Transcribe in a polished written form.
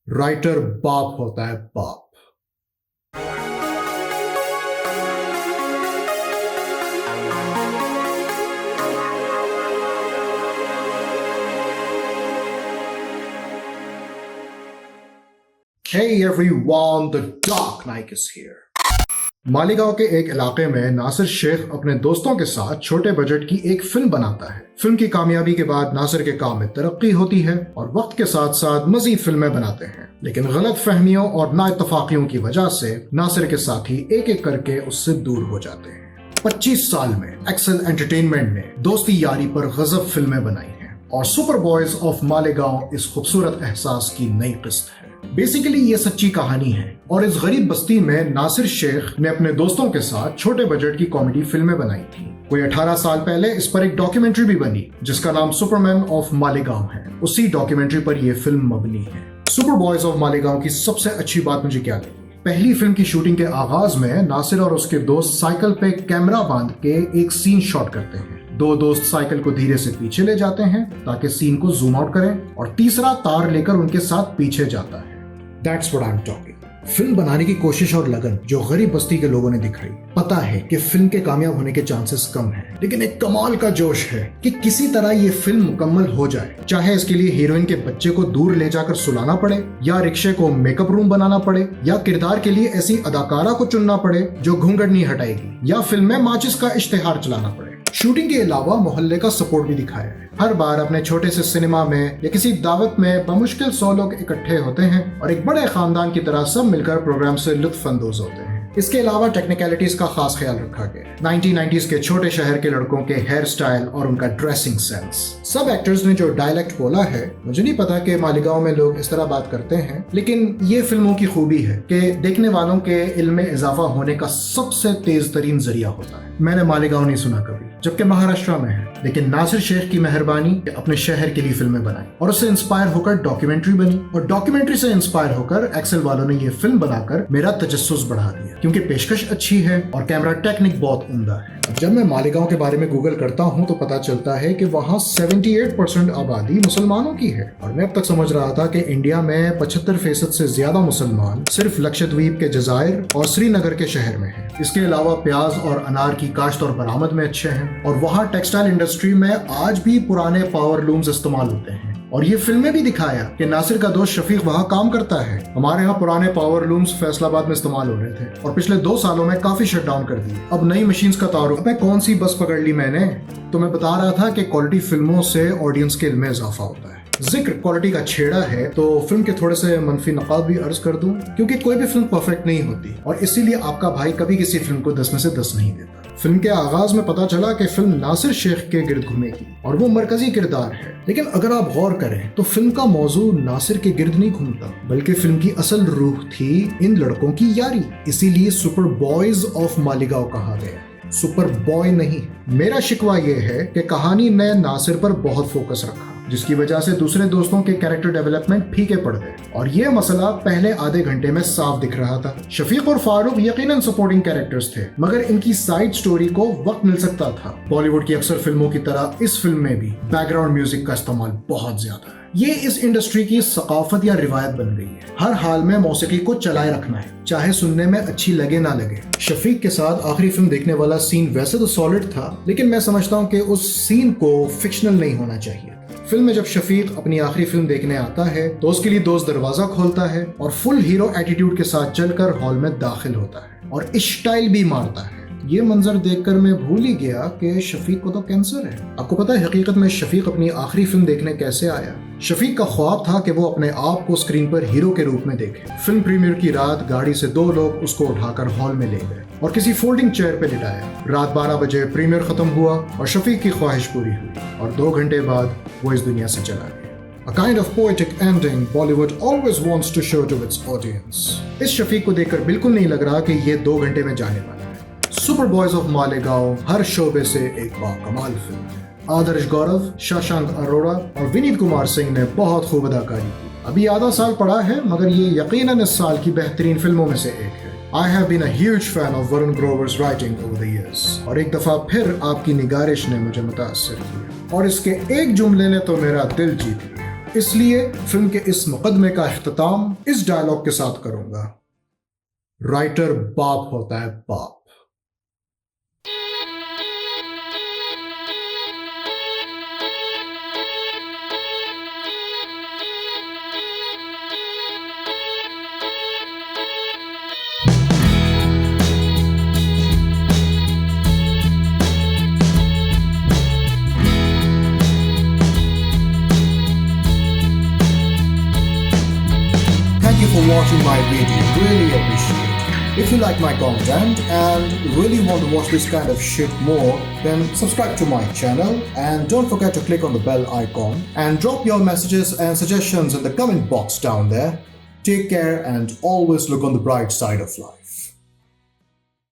Writer बाप होता है, बाप। Hey everyone, the Dark Knight is here. Maligaon के एक इलाके में नासिर शेख अपने दोस्तों के साथ छोटे बजट की एक फिल्म बनाता है। फिल्म की कामयाबी के बाद नासिर के काम में तरक्की होती है और वक्त के साथ साथ मजीद फिल्में बनाते हैं, लेकिन गलत फहमियों और नाइतफाकियों की वजह से नासिर के साथी एक एक करके उससे दूर हो जाते हैं। 25 साल में एक्सेल एंटरटेनमेंट ने दोस्ती यारी पर गजब फिल्में बनाई हैं और सुपर बॉयज ऑफ मालेगांव इस खूबसूरत एहसास की नई किस्त है। बेसिकली ये सच्ची कहानी है और इस गरीब बस्ती में नासिर शेख ने अपने दोस्तों के साथ छोटे बजट की कॉमेडी फिल्में बनाई थी। कोई 18 साल पहले इस पर एक डॉक्यूमेंट्री भी बनी जिसका नाम सुपरमैन ऑफ मालेगांव है। उसी डॉक्यूमेंट्री पर यह फिल्म मबनी है। सुपर बॉयज ऑफ मालेगांव की सबसे अच्छी बात मुझे क्या लगी, पहली फिल्म की शूटिंग के आगाज में नासिर और उसके दोस्त साइकिल पे कैमरा बांध के एक सीन शॉट करते हैं। दो दोस्त साइकिल को धीरे से पीछे ले जाते हैं ताकि सीन को जूम आउट करें और तीसरा तार लेकर उनके साथ पीछे जाता है। That's what I'm talking. Film बनाने की कोशिश और लगन जो गरीब बस्ती के लोगों ने दिखाई। पता है कि फिल्म के कामयाब होने के चांसेस कम हैं, लेकिन एक कमाल का जोश है कि किसी तरह ये फिल्म मुकम्मल हो जाए, चाहे इसके लिए हीरोइन के बच्चे को दूर ले जाकर सुलाना पड़े, या रिक्शे को मेकअप रूम बनाना पड़े, या किरदार के लिए ऐसी अदाकारा को चुनना पड़े जो घूंघट नहीं हटाएगी, या फिल्म में माचिस का इश्तेहार चलाना पड़े। शूटिंग के अलावा मोहल्ले का सपोर्ट भी दिखाया है। हर बार अपने छोटे से सिनेमा में या किसी दावत में बमुश्किल 100 लोग इकट्ठे होते हैं और एक बड़े खानदान की तरह सब मिलकर प्रोग्राम से लुत्फ अंदोज होते हैं। इसके अलावा टेक्निकलिटीज का खास ख्याल रखा गया। 1990s के छोटे शहर के लड़कों के हेयर स्टाइल और उनका ड्रेसिंग सेंस। सब एक्टर्स ने जो डायलेक्ट बोला है, मुझे नहीं पता कि मालीगांव में लोग इस तरह बात करते हैं, लेकिन ये फिल्मों की खूबी है कि देखने वालों के इल्म में इजाफा होने का सबसे तेज तरीन जरिया होता है। मैंने मालीगांव नहीं सुना कभी, जबकि महाराष्ट्र में है, लेकिन नासिर शेख की मेहरबानी अपने शहर के लिए फिल्में बनाई और उससे इंस्पायर होकर डॉक्यूमेंट्री बनी और डॉक्यूमेंट्री से इंस्पायर होकर एक्सेल वालों ने ये फिल्म बनाकर मेरा तजस्सुस बढ़ा दिया, क्योंकि पेशकश अच्छी है और कैमरा टेक्निक बहुत उम्दा है। जब मैं मालेगांव के बारे में गूगल करता हूँ तो पता चलता है कि वहाँ 78% आबादी मुसलमानों की है और मैं अब तक समझ रहा था कि इंडिया में 75% से ज्यादा मुसलमान सिर्फ लक्षद्वीप के जजायर और श्रीनगर के शहर में हैं। इसके अलावा प्याज और अनार की काश्त और बरामद में अच्छे हैं और वहाँ टेक्सटाइल इंडस्ट्री में आज भी पुराने पावर लूम्स इस्तेमाल होते हैं। और ये फिल्में भी दिखाया कि नासिर का दोस्त शफीक वहाँ काम करता है। हमारे यहाँ पुराने पावर लूम्स फैसलाबाद में इस्तेमाल हो रहे थे और पिछले 2 सालों में काफी शट डाउन कर दिए। अब नई मशीन्स का तारुफ। मैं कौन सी बस पकड़ ली मैंने, तो मैं बता रहा था कि क्वालिटी फिल्मों से ऑडियंस के इल्म में इजाफा होता है। जिक्र क्वालिटी का छेड़ा है तो फिल्म के थोड़े से मनफी नकाब भी अर्ज कर दूं, क्योंकि कोई भी फिल्म परफेक्ट नहीं होती और इसीलिए आपका भाई कभी किसी फिल्म को 10 में से 10 नहीं देता। फिल्म के आगाज में पता चला कि फिल्म नासिर शेख के गिर्द घूमेगी और वो मरकजी किरदार है, लेकिन अगर आप गौर करें तो फिल्म का मौजू नासिर के गिर्द नहीं घूमता, बल्कि फिल्म की असल रूह थी इन लड़कों की यारी। इसीलिए सुपर बॉयज ऑफ मालीगांव कहा गया, सुपर बॉय नहीं। मेरा शिकवा ये है कि कहानी ने नासिर पर बहुत फोकस रखा, जिसकी वजह से दूसरे दोस्तों के कैरेक्टर डेवलपमेंट फीके पड़ गए और ये मसला पहले आधे घंटे में साफ दिख रहा था। शफीक और फारूक यकीनन सपोर्टिंग कैरेक्टर्स थे, मगर इनकी साइड स्टोरी को वक्त मिल सकता था। बॉलीवुड की अक्सर फिल्मों की तरह इस फिल्म में भी बैकग्राउंड म्यूजिक का इस्तेमाल बहुत ज्यादा है। ये इस इंडस्ट्री की सकाफत या रिवायत बन गई है। हर हाल में मौसीकी को चलाए रखना है, चाहे सुनने में अच्छी लगे ना लगे। शफीक के साथ आखिरी फिल्म देखने वाला सीन वैसे तो सॉलिड था, लेकिन मैं समझता हूँ कि उस सीन को फिक्शनल नहीं होना चाहिए। फिल्म में जब शफीक अपनी आखिरी फिल्म देखने आता है तो उसके लिए दोस्त दरवाजा खोलता है और फुल हीरो एटीट्यूड के साथ चलकर हॉल में दाखिल होता है और स्टाइल भी मारता है। ये मंजर देखकर मैं भूल ही गया कि शफीक को तो कैंसर है। आपको पता है हकीकत में शफीक अपनी आखिरी फिल्म देखने कैसे आया? शफीक का ख्वाब था कि वो अपने आप को स्क्रीन पर हीरो के रूप में देखे। फिल्म प्रीमियर की रात गाड़ी से 2 लोग उसको उठाकर हॉल में ले गए और किसी फोल्डिंग चेयर पे लिटाया। रात 12 बजे प्रीमियर खत्म हुआ और शफीक की ख्वाहिश पूरी हुई और 2 घंटे बाद वो इस दुनिया से चला गया। A kind of poetic ending Bollywood always wants to show to its audience. इस शफीक को देखकर बिल्कुल नहीं लग रहा कि ये 2 घंटे में जाने वाला है। सुपर बॉयज ऑफ मालेगांव हर शोबे से एक बाकमाल फिल्म है। आदर्श गौरव, शशांक अरोड़ा और विनीत कुमार सिंह ने बहुत खूब अदाकारी की। अभी आधा साल पड़ा है, मगर ये यकीनन इस साल की बेहतरीन फिल्मों में से एक है। I have been a huge fan of Varun Grover's writing over the years. और एक दफा फिर आपकी निगारिश ने मुझे मुतासिर किया और इसके एक जुमले ने तो मेरा दिल जीत लिया। इसलिए फिल्म के इस मुकदमे का इख्तिताम इस डायलॉग के साथ करूंगा। राइटर बाप होता है, बाप। Thank you for watching my video, really appreciate it. If you like my content and really want to watch this kind of shit more, then subscribe to my channel and don't forget to click on the bell icon and drop your messages and suggestions in the comment box down there. Take care and always look on the bright side of life.